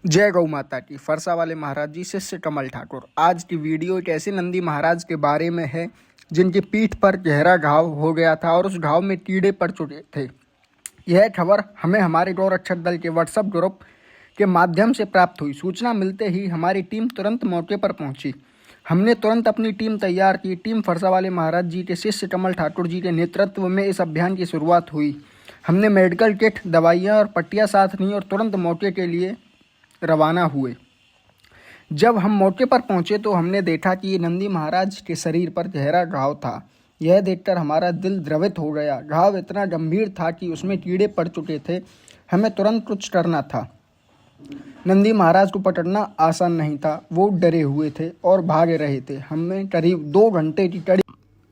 जय गौ माता की। फरसा वाले महाराज जी शिष्य कमल ठाकुर। आज की वीडियो एक ऐसे नंदी महाराज के बारे में है जिनकी पीठ पर गहरा घाव हो गया था और उस घाव में कीड़े पड़ चुके थे। यह खबर हमें हमारे गौरक्षक दल के व्हाट्सएप ग्रुप के माध्यम से प्राप्त हुई। सूचना मिलते ही हमारी टीम तुरंत मौके पर पहुंची। हमने तुरंत अपनी टीम तैयार की। टीम फरसा वाले महाराज जी के शिष्य कमल ठाकुर जी के नेतृत्व में इस अभियान की शुरुआत हुई। हमने मेडिकल किट, दवाइयाँ और पट्टियाँ साथ ली और तुरंत मौके के लिए रवाना हुए। जब हम मौके पर पहुंचे तो हमने देखा कि नंदी महाराज के शरीर पर गहरा घाव था। यह देखकर हमारा दिल द्रवित हो गया। घाव इतना गंभीर था कि उसमें कीड़े पड़ चुके थे। हमें तुरंत कुछ करना था। नंदी महाराज को पकड़ना आसान नहीं था। वो डरे हुए थे और भाग रहे थे। हमें करीब 2 घंटे की कड़ी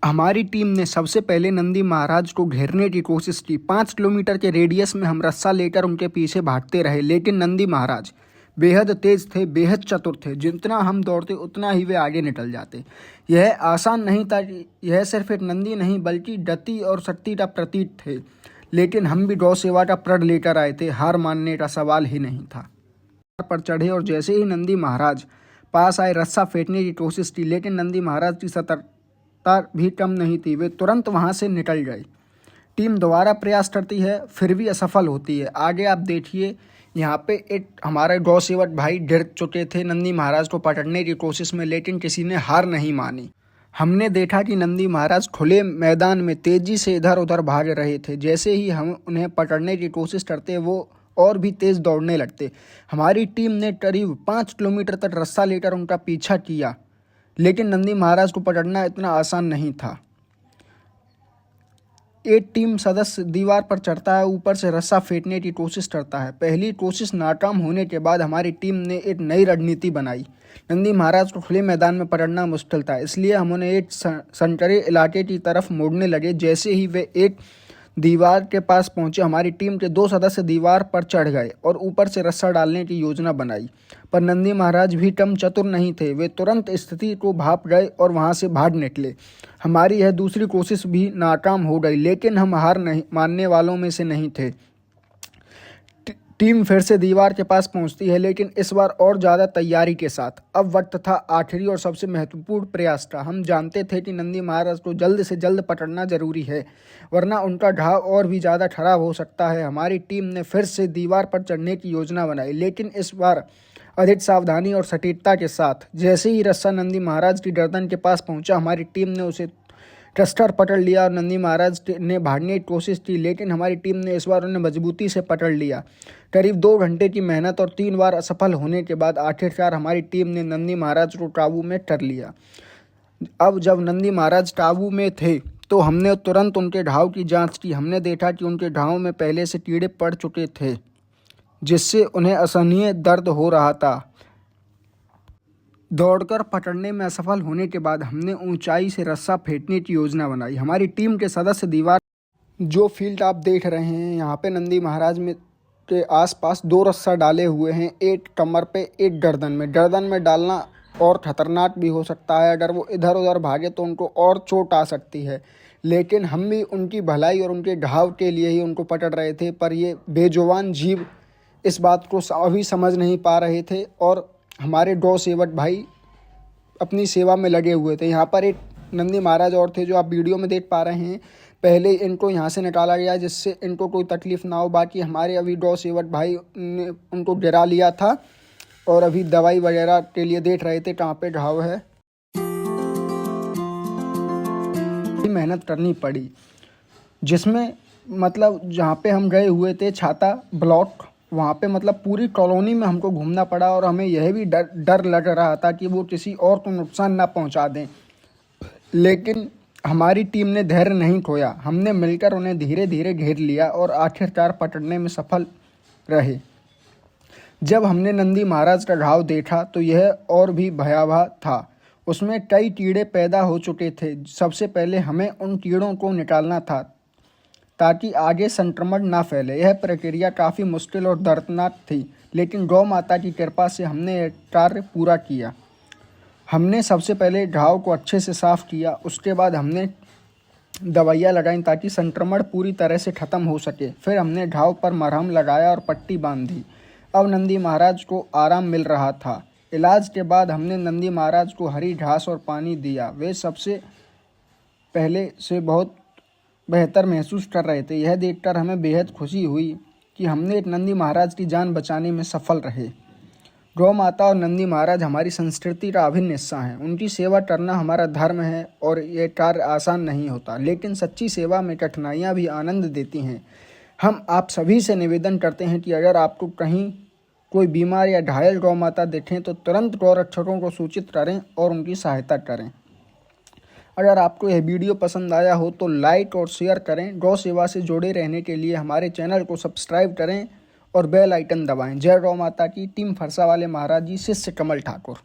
हमारी टीम ने सबसे पहले नंदी महाराज को घेरने की कोशिश की। 5 किलोमीटर के रेडियस में हम रस्सा लेकर उनके पीछे भागते रहे, लेकिन नंदी महाराज बेहद तेज थे, बेहद चतुर थे। जितना हम दौड़ते उतना ही वे आगे निकल जाते। यह आसान नहीं था। यह सिर्फ एक नंदी नहीं बल्कि गति और शक्ति का प्रतीक थे। लेकिन हम भी गौ सेवा का प्रण लेकर आए थे। हार मानने का सवाल ही नहीं था। पर चढ़े और जैसे ही नंदी महाराज पास आए, रस्सा फेंकने की कोशिश की, लेकिन नंदी महाराज की सतर्कता भी कम नहीं थी। वे तुरंत वहां से निकल गए। टीम दोबारा प्रयास करती है, फिर भी असफल होती है। आगे आप देखिए, यहाँ पे एक हमारे गौ सेवक भाई गिर चुके थे नंदी महाराज को पकड़ने की कोशिश में, लेकिन किसी ने हार नहीं मानी। हमने देखा कि नंदी महाराज खुले मैदान में तेजी से इधर उधर भाग रहे थे। जैसे ही हम उन्हें पकड़ने की कोशिश करते, वो और भी तेज दौड़ने लगते। हमारी टीम ने करीब 5 किलोमीटर तक रस्सा लेकर उनका पीछा किया, लेकिन नंदी महाराज को पकड़ना इतना आसान नहीं था। एक टीम सदस्य दीवार पर चढ़ता है, ऊपर से रस्सा फेंकने की कोशिश करता है। पहली कोशिश नाकाम होने के बाद हमारी टीम ने एक नई रणनीति बनाई। नंदी महाराज को खुले मैदान में पकड़ना मुश्किल था, इसलिए हम उन्हें एक संकरे इलाके की तरफ मोड़ने लगे। जैसे ही वे एक दीवार के पास पहुंचे, हमारी टीम के 2 सदस्य दीवार पर चढ़ गए और ऊपर से रस्सा डालने की योजना बनाई। पर नंदी महाराज भी कम चतुर नहीं थे। वे तुरंत स्थिति को भांप गए और वहां से भाग निकले। हमारी यह दूसरी कोशिश भी नाकाम हो गई, लेकिन हम हार नहीं मानने वालों में से नहीं थे। टीम फिर से दीवार के पास पहुंचती है, लेकिन इस बार और ज़्यादा तैयारी के साथ। अब वक्त था आखिरी और सबसे महत्वपूर्ण प्रयास का। हम जानते थे कि नंदी महाराज को जल्द से जल्द पकड़ना जरूरी है, वरना उनका घाव और भी ज़्यादा खराब हो सकता है। हमारी टीम ने फिर से दीवार पर चढ़ने की योजना बनाई, लेकिन इस बार अधिक सावधानी और सटीकता के साथ। जैसे ही रस्सा नंदी महाराज की गर्दन के पास पहुंचा, हमारी टीम ने उसे कसकर पकड़ लिया और नंदी महाराज ने भागने की कोशिश की, लेकिन हमारी टीम ने इस बार उन्हें मजबूती से पकड़ लिया। करीब 2 घंटे की मेहनत और 3 बार असफल होने के बाद आखिरकार हमारी टीम ने नंदी महाराज को काबू में कर लिया। अब जब नंदी महाराज काबू में थे तो हमने तुरंत उनके घाव की जांच की। हमने देखा कि उनके घाव में पहले से कीड़े पड़ चुके थे, जिससे उन्हें असहनीय दर्द हो रहा था। दौड़कर पकड़ने में असफल होने के बाद हमने ऊंचाई से रस्सा फेंकने की योजना बनाई। हमारी टीम के सदस्य दीवार जो फील्ड आप देख रहे हैं, यहाँ पे नंदी महाराज में के आसपास 2 रस्सा डाले हुए हैं, एक कमर पे, एक गर्दन में। गर्दन में डालना और खतरनाक भी हो सकता है। अगर वो इधर उधर भागे तो उनको और चोट आ सकती है, लेकिन हम भी उनकी भलाई और उनके घाव के लिए ही उनको पकड़ रहे थे। पर ये बेजुबान जीव इस बात को अभी समझ नहीं पा रहे थे और हमारे गौ सेवक भाई अपनी सेवा में लगे हुए थे। यहाँ पर एक नंदी महाराज और थे जो आप वीडियो में देख पा रहे हैं। पहले इनको यहाँ से निकाला गया जिससे इनको कोई तकलीफ ना हो। बाकी हमारे अभी गौ सेवक भाई ने उनको गिरा लिया था और अभी दवाई वगैरह के लिए देख रहे थे कहाँ पे घाव है। मेहनत करनी पड़ी, जिसमें मतलब जहाँ पे हम गए हुए थे छाता ब्लॉक, वहाँ पे मतलब पूरी कॉलोनी में हमको घूमना पड़ा और हमें यह भी डर लग रहा था कि वो किसी और को नुकसान ना पहुँचा दें। लेकिन हमारी टीम ने धैर्य नहीं खोया। हमने मिलकर उन्हें धीरे धीरे घेर लिया और आखिरकार पकड़ने में सफल रहे। जब हमने नंदी महाराज का घाव देखा तो यह और भी भयावह था। उसमें कई कीड़े पैदा हो चुके थे। सबसे पहले हमें उन कीड़ों को निकालना था ताकि आगे संक्रमण ना फैले। यह प्रक्रिया काफ़ी मुश्किल और दर्दनाक थी, लेकिन गौ माता की कृपा से हमने यह कार्य पूरा किया। हमने सबसे पहले घाव को अच्छे से साफ़ किया। उसके बाद हमने दवाइयाँ लगाईं ताकि संक्रमण पूरी तरह से ख़त्म हो सके। फिर हमने घाव पर मरहम लगाया और पट्टी बांध दी। अब नंदी महाराज को आराम मिल रहा था। इलाज के बाद हमने नंदी महाराज को हरी घास और पानी दिया। वे सबसे पहले से बहुत बेहतर महसूस कर रहे थे। यह देखकर हमें बेहद खुशी हुई कि हमने एक नंदी महाराज की जान बचाने में सफल रहे। गौ माता और नंदी महाराज हमारी संस्कृति का अभिन्न हिस्सा हैं। उनकी सेवा करना हमारा धर्म है और ये कार्य आसान नहीं होता, लेकिन सच्ची सेवा में कठिनाइयाँ भी आनंद देती हैं। हम आप सभी से निवेदन करते हैं कि अगर आपको कहीं कोई बीमार या घायल गौ माता दिखें तो तुरंत गौ रक्षकों को सूचित करें और उनकी सहायता करें। अगर आपको यह वीडियो पसंद आया हो तो लाइक और शेयर करें। गौ सेवा से जुड़े रहने के लिए हमारे चैनल को सब्सक्राइब करें और बेल आइकन दबाएं। जय गौ माता की। टीम फरसा वाले महाराज जी, शिष्य कमल ठाकुर।